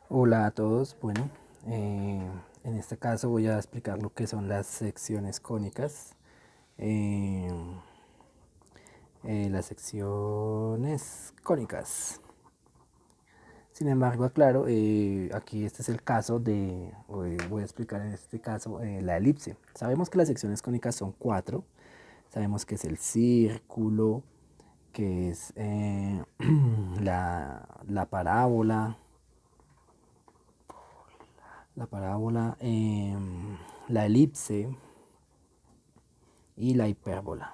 Hola a todos. Bueno, en este caso voy a explicar lo que son las secciones cónicas. Eh, las secciones cónicas. Sin embargo, aclaro, aquí este es el caso voy a explicar en este caso la elipse. Sabemos que las secciones cónicas son cuatro. Sabemos que es el círculo, que es la parábola, la elipse y la hipérbola.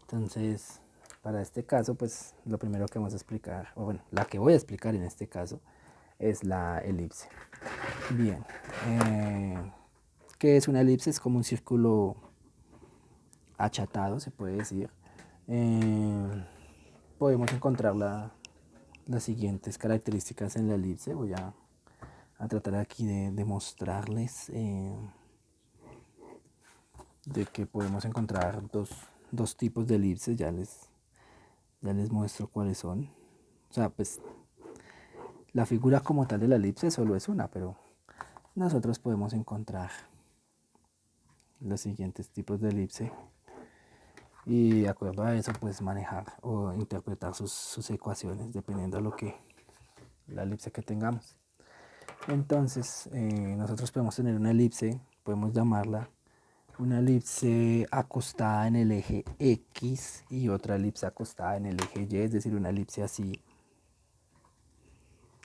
Entonces, para este caso, pues lo primero que vamos a explicar, o bueno, la que voy a explicar en este caso, es la elipse. Bien, ¿qué es una elipse? Es como un círculo achatado, se puede decir. Podemos encontrar las siguientes características en la elipse. Voy a tratar aquí de mostrarles de que podemos encontrar dos tipos de elipses. Ya les muestro cuáles son. O sea, pues la figura como tal de la elipse solo es una, pero nosotros podemos encontrar los siguientes tipos de elipse y de acuerdo a eso pues manejar o interpretar sus ecuaciones dependiendo de la elipse que tengamos. Entonces nosotros podemos tener una elipse, podemos llamarla una elipse acostada en el eje X y otra elipse acostada en el eje Y, es decir, una elipse así.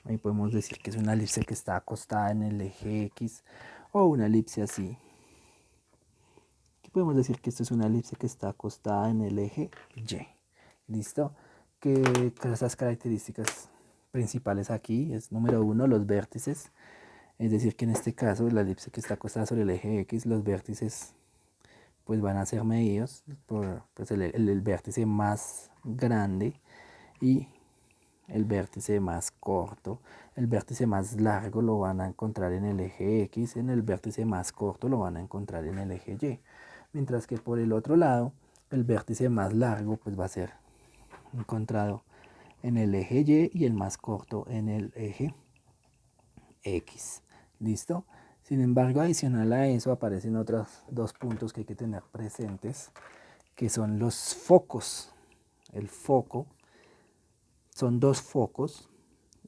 Ahí podemos decir que es una elipse que está acostada en el eje X o una elipse así. Aquí podemos decir que esto es una elipse que está acostada en el eje Y. ¿Listo? Que esas características principales aquí es número uno, los vértices. Es decir, que en este caso la elipse que está acostada sobre el eje X, los vértices pues van a ser medidos por pues, el vértice más grande y el vértice más corto. El vértice más largo lo van a encontrar en el eje X, en el vértice más corto lo van a encontrar en el eje Y. Mientras que por el otro lado, el vértice más largo pues va a ser encontrado en el eje Y el más corto en el eje X. ¿Listo? Sin embargo, adicional a eso aparecen otros dos puntos que hay que tener presentes, que son los focos. El foco son dos focos.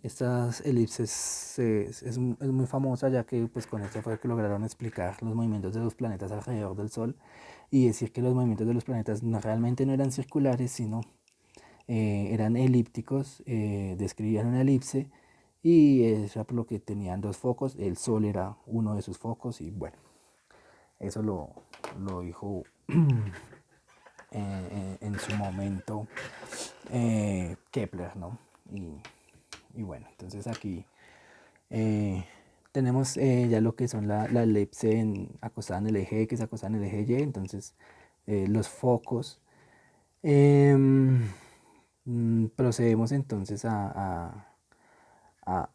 Estas elipses es muy famosa ya que pues, con esto fue que lograron explicar los movimientos de los planetas alrededor del Sol y decir que los movimientos de los planetas realmente no eran circulares, sino eran elípticos, describían una elipse y eso era por lo que tenían dos focos, el Sol era uno de sus focos y bueno, eso lo dijo en su momento Kepler, ¿no? Y bueno, entonces aquí tenemos ya lo que son la elipse acostada en el eje X, acostada en el eje Y, entonces los focos. Procedemos entonces a, a-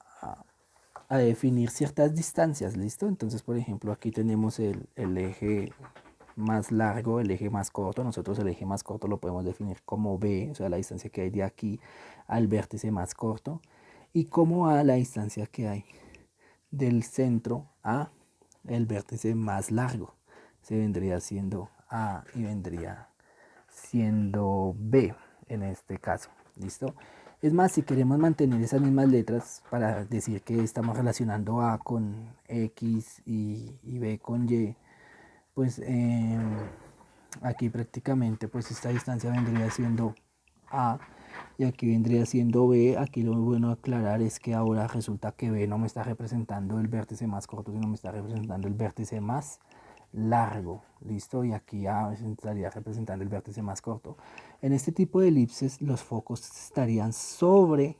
a definir ciertas distancias, ¿listo? Entonces, por ejemplo, aquí tenemos el eje más largo, el eje más corto. Nosotros el eje más corto lo podemos definir como B, o sea, la distancia que hay de aquí al vértice más corto, y como A, la distancia que hay del centro a el vértice más largo. Se vendría siendo A y vendría siendo B en este caso. ¿Listo? Es más, si queremos mantener esas mismas letras para decir que estamos relacionando A con X y B con Y, pues aquí prácticamente pues esta distancia vendría siendo A y aquí vendría siendo B. Aquí lo bueno aclarar es que ahora resulta que B no me está representando el vértice más corto, sino me está representando el vértice más largo. ¿Listo? Y aquí A estaría representando el vértice más corto. En este tipo de elipses los focos estarían sobre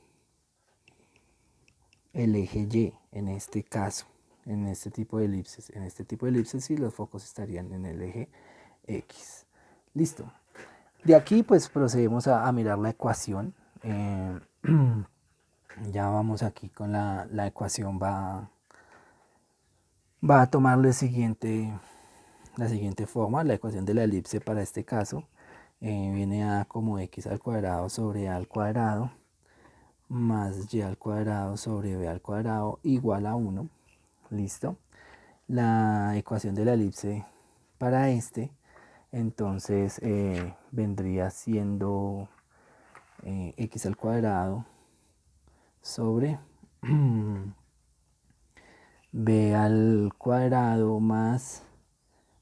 el eje Y en este caso. En este tipo de elipses sí los focos estarían en el eje X. Listo. De aquí pues procedemos a mirar la ecuación. Ya vamos aquí con la ecuación. Va a tomar la siguiente forma. La ecuación de la elipse para este caso viene a como x al cuadrado sobre a al cuadrado más y al cuadrado sobre b al cuadrado igual a 1. ¿Listo? La ecuación de la elipse para entonces vendría siendo x al cuadrado sobre b al cuadrado más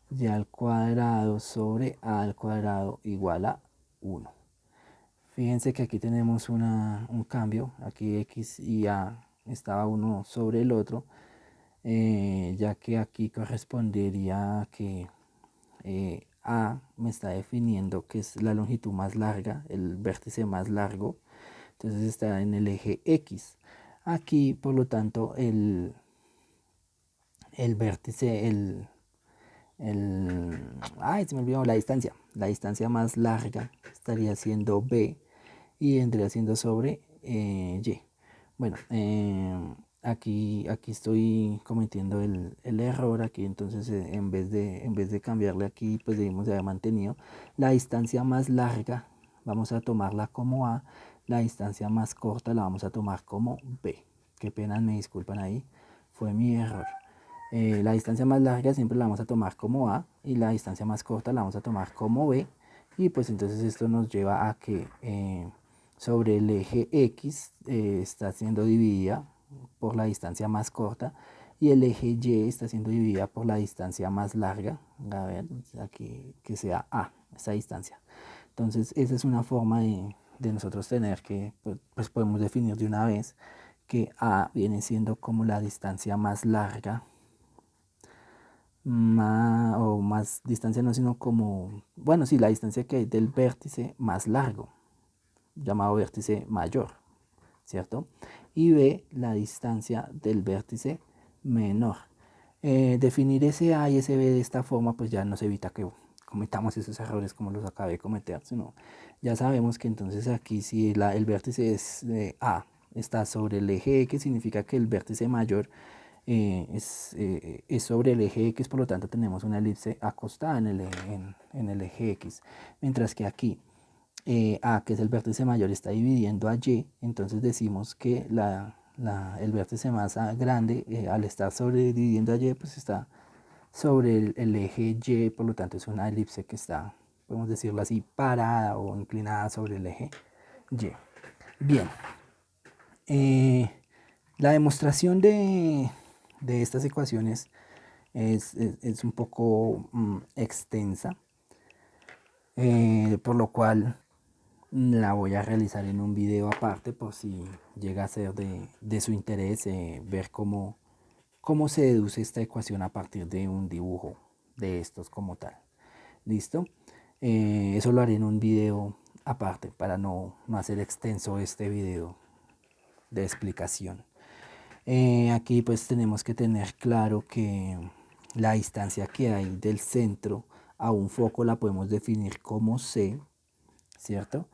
y al cuadrado sobre a al cuadrado igual a 1. Fíjense que aquí tenemos un cambio, aquí x y a estaba uno sobre el otro, ya que aquí correspondería a que a me está definiendo que es la longitud más larga, el vértice más largo, entonces está en el eje x. Aquí, por lo tanto, el vértice, ay, se me olvidó la distancia más larga estaría siendo b y vendría siendo sobre y. Bueno, aquí estoy cometiendo el error aquí, entonces en vez de cambiarle aquí, pues debemos de haber mantenido la distancia más larga, vamos a tomarla como a, la distancia más corta la vamos a tomar como b. Qué pena, me disculpan ahí, fue mi error. La distancia más larga siempre la vamos a tomar como a y la distancia más corta la vamos a tomar como b, y pues entonces esto nos lleva a que sobre el eje x está siendo dividida por la distancia más corta y el eje y está siendo dividida por la distancia más larga. A ver, aquí que sea a, esa distancia. Entonces esa es una forma de nosotros tener que, pues podemos definir de una vez que a viene siendo como la distancia más larga, o más distancia no, sino como, bueno, sí, la distancia que hay del vértice más largo, llamado vértice mayor, ¿cierto? Y B, la distancia del vértice menor. Definir ese A y ese B de esta forma, pues ya nos evita que cometamos esos errores como los acabé de cometer, sino ya sabemos que entonces aquí si el vértice es A está sobre el eje X, significa que el vértice mayor es sobre el eje X, por lo tanto tenemos una elipse acostada en el eje X, mientras que aquí A, que es el vértice mayor, está dividiendo a Y, entonces decimos que el vértice más grande, al estar dividiendo a Y, pues está sobre el eje Y, por lo tanto es una elipse que está, podemos decirlo así, parada o inclinada sobre el eje Y. Bien, la demostración de estas ecuaciones es un poco extensa, por lo cual la voy a realizar en un video aparte por si llega a ser de su interés ver cómo se deduce esta ecuación a partir de un dibujo de estos como tal. ¿Listo? Eso lo haré en un video aparte para no hacer extenso este video de explicación. Aquí pues tenemos que tener claro que la distancia que hay del centro a un foco la podemos definir como C, ¿cierto?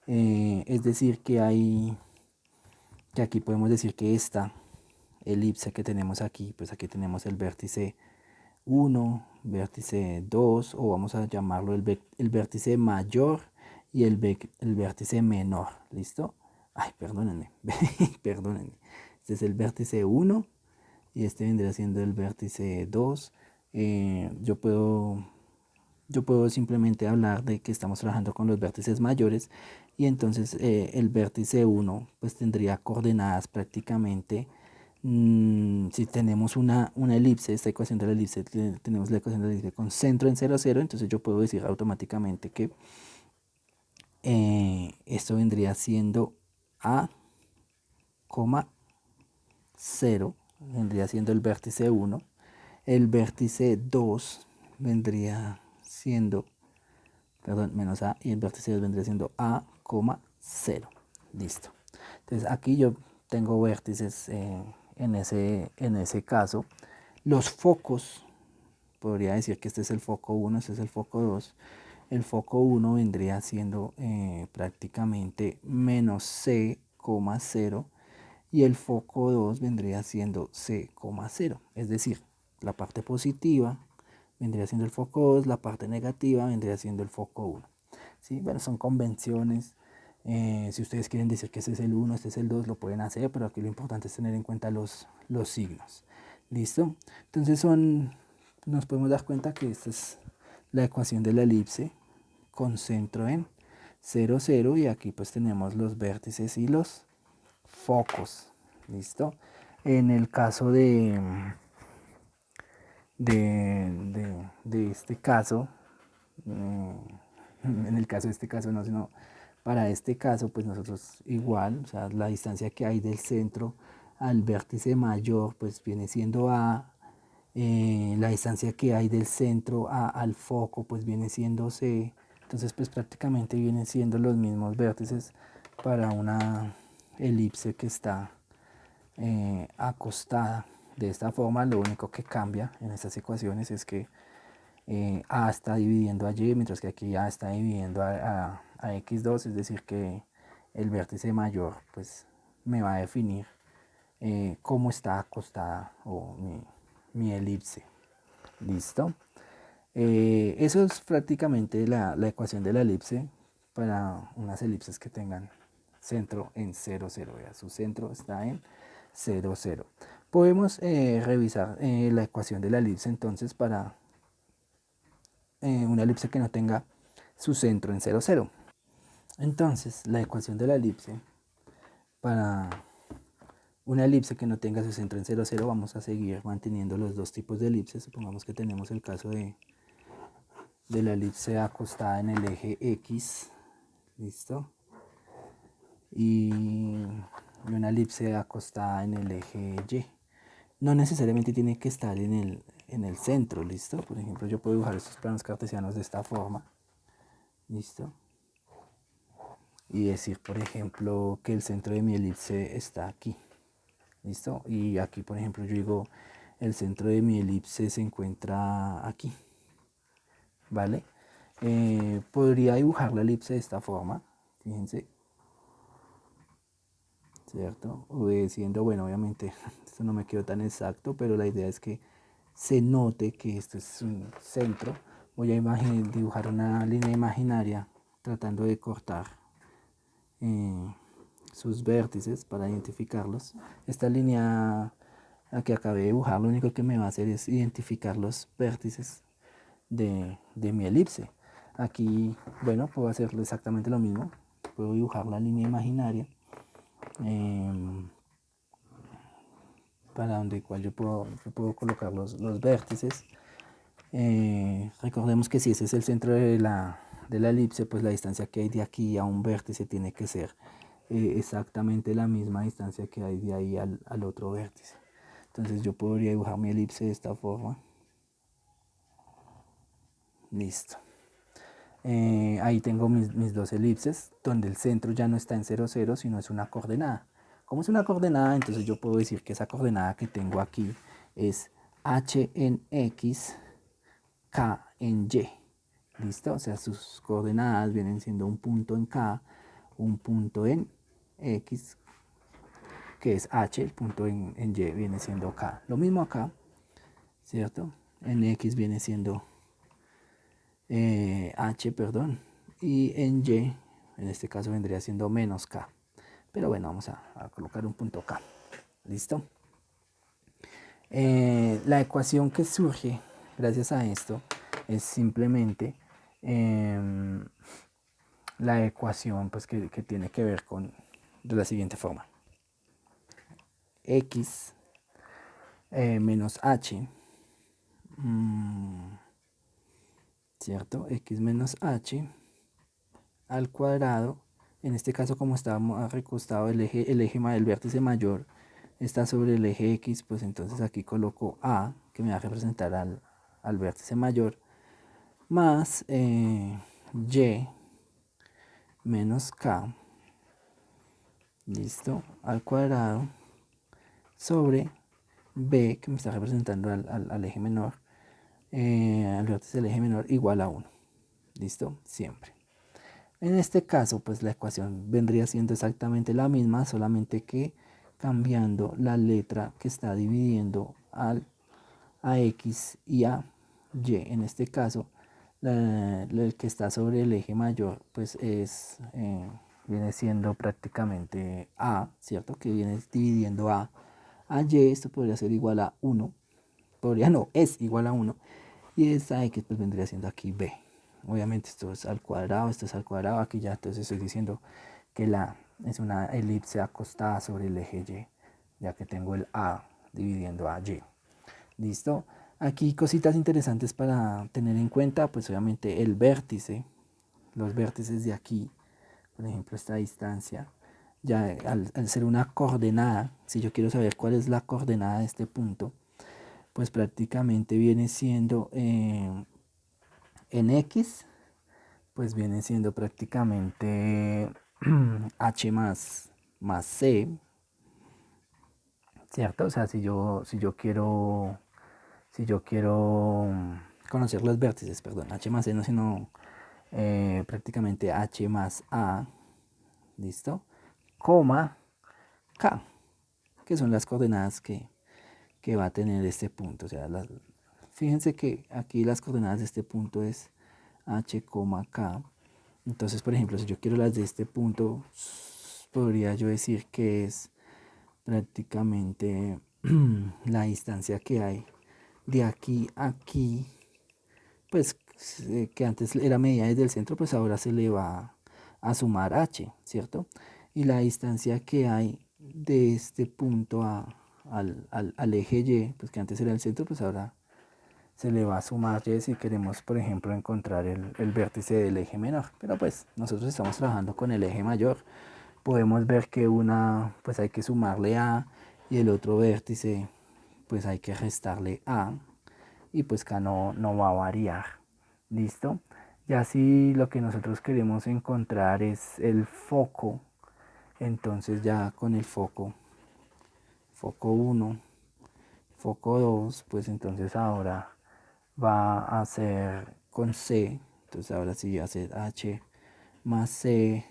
Es decir que aquí podemos decir que esta elipse que tenemos aquí, pues aquí tenemos el vértice 1, vértice 2, o vamos a llamarlo el vértice mayor y el vértice menor, ¿listo? Ay, perdónenme, perdónenme. Este es el vértice 1 y este vendría siendo el vértice 2. Yo puedo simplemente hablar de que estamos trabajando con los vértices mayores y entonces el vértice 1 pues tendría coordenadas prácticamente, si tenemos una elipse, esta ecuación de la elipse, tenemos la ecuación de la elipse con centro en 0, 0, entonces yo puedo decir automáticamente que esto vendría siendo A, 0, vendría siendo el vértice 1, el vértice 2 vendría siendo, perdón, menos A, y el vértice 2 vendría siendo A, 0. Listo. Entonces aquí yo tengo vértices en ese caso. Los focos, podría decir que este es el foco 1, este es el foco 2. El foco 1 vendría siendo prácticamente menos C, 0, y el foco 2 vendría siendo C, 0. Es decir, la parte positiva vendría siendo el foco 2, la parte negativa vendría siendo el foco 1. ¿Sí? Bueno, son convenciones Si ustedes quieren decir que este es el 1, este es el 2, lo pueden hacer, pero aquí lo importante es tener en cuenta los signos. ¿Listo? Entonces nos podemos dar cuenta que esta es la ecuación de la elipse con centro en 0, 0, y aquí pues tenemos los vértices y los focos. ¿Listo? En el caso de este caso, en el caso de este caso no, sino para este caso, pues nosotros igual, o sea, la distancia que hay del centro al vértice mayor, pues viene siendo A. La distancia que hay del centro al foco, pues viene siendo C. Entonces, pues prácticamente vienen siendo los mismos vértices para una elipse que está acostada. De esta forma, lo único que cambia en estas ecuaciones es que A está dividiendo a Y, mientras que aquí A está dividiendo a X2, es decir, que el vértice mayor pues me va a definir cómo está acostada o mi elipse. ¿Listo? Eso es prácticamente la ecuación de la elipse para unas elipses que tengan centro en 0, 0. Su centro está en 0, 0. Podemos revisar la ecuación de la elipse entonces para una elipse que no tenga su centro en 0, 0. Entonces, la ecuación de la elipse para una elipse que no tenga su centro en 0, 0, vamos a seguir manteniendo los dos tipos de elipses. Supongamos que tenemos el caso de la elipse acostada en el eje X, ¿listo? Y una elipse acostada en el eje Y. No necesariamente tiene que estar en el centro, ¿listo? Por ejemplo, yo puedo dibujar estos planos cartesianos de esta forma, ¿listo? Y decir, por ejemplo, que el centro de mi elipse está aquí, ¿listo? Y aquí, por ejemplo, yo digo, el centro de mi elipse se encuentra aquí, ¿vale? Podría dibujar la elipse de esta forma, fíjense, ¿cierto? Obedeciendo, bueno, obviamente esto no me quedó tan exacto, pero la idea es que se note que esto es un centro. Voy a dibujar una línea imaginaria tratando de cortar sus vértices para identificarlos. Esta línea que acabé de dibujar, lo único que me va a hacer es identificar los vértices de mi elipse. Aquí, bueno, puedo hacer exactamente lo mismo. Puedo dibujar la línea imaginaria para donde cual yo puedo colocar los vértices. Recordemos que si ese es el centro de la elipse, pues la distancia que hay de aquí a un vértice tiene que ser exactamente la misma distancia que hay de ahí al otro vértice. Entonces yo podría dibujar mi elipse de esta forma. Listo. Ahí tengo mis dos elipses, donde el centro ya no está en 0, 0, sino es una coordenada. Como es una coordenada, entonces yo puedo decir que esa coordenada que tengo aquí es h en x, k en y. ¿Listo? O sea, sus coordenadas vienen siendo un punto en k, un punto en x, que es h, el punto en y viene siendo k. Lo mismo acá, ¿cierto? En x viene siendo h, perdón, y en y, en este caso vendría siendo menos k. Pero bueno, vamos a colocar un punto k. ¿Listo? La ecuación que surge gracias a esto es simplemente la ecuación pues, que tiene que ver con de la siguiente forma. X menos h, ¿cierto? X menos h al cuadrado. En este caso, como estábamos recostado el vértice mayor está sobre el eje X, pues entonces aquí coloco A, que me va a representar al vértice mayor, más Y menos K, listo, al cuadrado, sobre B, que me está representando al eje menor, al vértice del eje menor, igual a 1. ¿Listo? Siempre. En este caso, pues la ecuación vendría siendo exactamente la misma, solamente que cambiando la letra que está dividiendo a X y a Y. En este caso, el que está sobre el eje mayor, pues es viene siendo prácticamente A, ¿cierto? Que viene dividiendo a Y, esto podría ser igual a 1, es igual a 1, y esta X pues vendría siendo aquí B. Obviamente esto es al cuadrado, esto es al cuadrado, aquí ya entonces estoy diciendo que la es una elipse acostada sobre el eje Y, ya que tengo el A dividiendo a Y. ¿Listo? Aquí cositas interesantes para tener en cuenta, pues obviamente el vértice, los vértices de aquí, por ejemplo esta distancia, ya al ser una coordenada, si yo quiero saber cuál es la coordenada de este punto, pues prácticamente viene siendo en X, pues viene siendo prácticamente H más C, ¿cierto? O sea, si yo quiero conocer los vértices, perdón, H más C no, sino prácticamente H más A, ¿listo? Coma K, que son las coordenadas que va a tener este punto. O sea, fíjense que aquí las coordenadas de este punto es H, K. Entonces, por ejemplo, si yo quiero las de este punto, podría yo decir que es prácticamente la distancia que hay de aquí a aquí, pues que antes era medida desde el centro, pues ahora se le va a sumar h, ¿cierto? Y la distancia que hay de este punto al eje Y, pues que antes era el centro, pues ahora se le va a sumar Y si queremos, por ejemplo, encontrar el vértice del eje menor. Pero pues nosotros estamos trabajando con el eje mayor. Podemos ver que una, pues hay que sumarle A y el otro vértice, pues hay que restarle A. Y pues K no va a variar. ¿Listo? Ya si lo que nosotros queremos encontrar es el foco, entonces ya con el foco 1, foco 2, pues entonces ahora va a ser con C, entonces ahora sí va a ser H más C,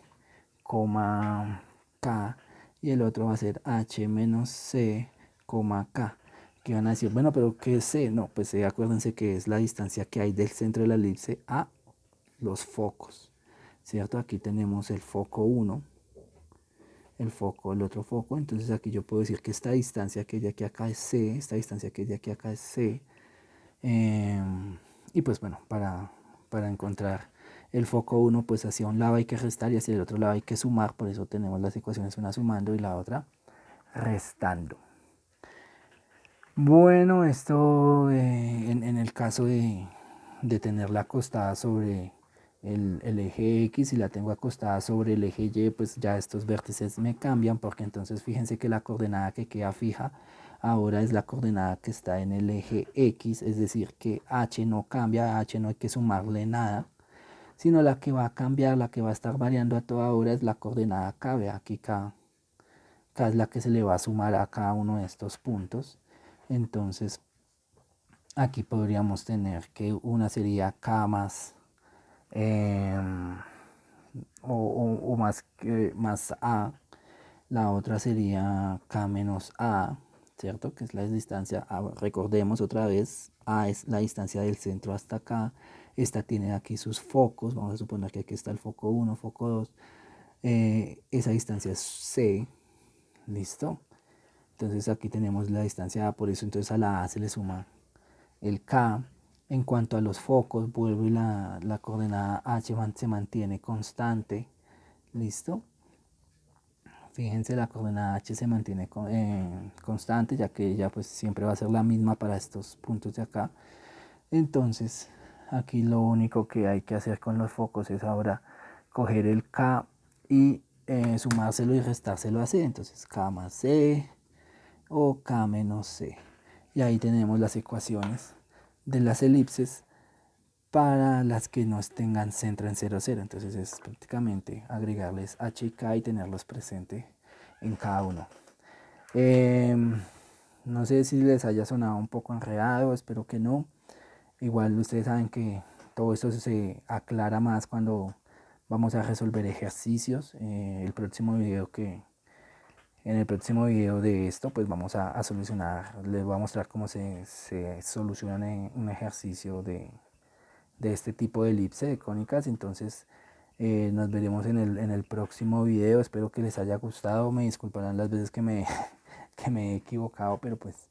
K, y el otro va a ser H menos C, K. Que van a decir, bueno, pero ¿qué es C? No, pues acuérdense que es la distancia que hay del centro de la elipse a los focos, ¿cierto? Aquí tenemos el foco 1, el otro foco, entonces aquí yo puedo decir que esta distancia que hay de aquí a acá es C, esta distancia que hay de aquí a acá es C, y pues bueno, para encontrar el foco 1, pues hacia un lado hay que restar y hacia el otro lado hay que sumar, por eso tenemos las ecuaciones, una sumando y la otra restando. Bueno, esto en el caso de tenerla acostada sobre el eje X y la tengo acostada sobre el eje Y, pues ya estos vértices me cambian, porque entonces fíjense que la coordenada que queda fija ahora es la coordenada que está en el eje X, es decir que H no cambia, a H no hay que sumarle nada, sino la que va a cambiar, la que va a estar variando a toda hora es la coordenada K. Ve aquí K es la que se le va a sumar a cada uno de estos puntos. Entonces aquí podríamos tener que una sería K más o más A, la otra sería K menos A, ¿cierto? Que es la distancia, recordemos otra vez, A es la distancia del centro hasta acá, esta tiene aquí sus focos, vamos a suponer que aquí está el foco 1, foco 2, esa distancia es C, ¿listo? Entonces aquí tenemos la distancia A, por eso entonces a la A se le suma el K. En cuanto a los focos, vuelvo y la coordenada H se mantiene constante. ¿Listo? Fíjense, la coordenada H se mantiene constante, ya que ella pues siempre va a ser la misma para estos puntos de acá. Entonces, aquí lo único que hay que hacer con los focos es ahora coger el K y sumárselo y restárselo a C. Entonces, K más C o K menos C. Y ahí tenemos las ecuaciones de las elipses para las que no tengan centro en 0, 0. Entonces es prácticamente agregarles H y K y tenerlos presentes en cada uno. No sé si les haya sonado un poco enredado, espero que no. Igual ustedes saben que todo esto se aclara más cuando vamos a resolver ejercicios. En el próximo video de esto, pues vamos a solucionar, les voy a mostrar cómo se soluciona un ejercicio de este tipo de elipse de cónicas. Entonces Nos veremos en el próximo video. Espero que les haya gustado. Me disculparán las veces que me, que me he equivocado, pero pues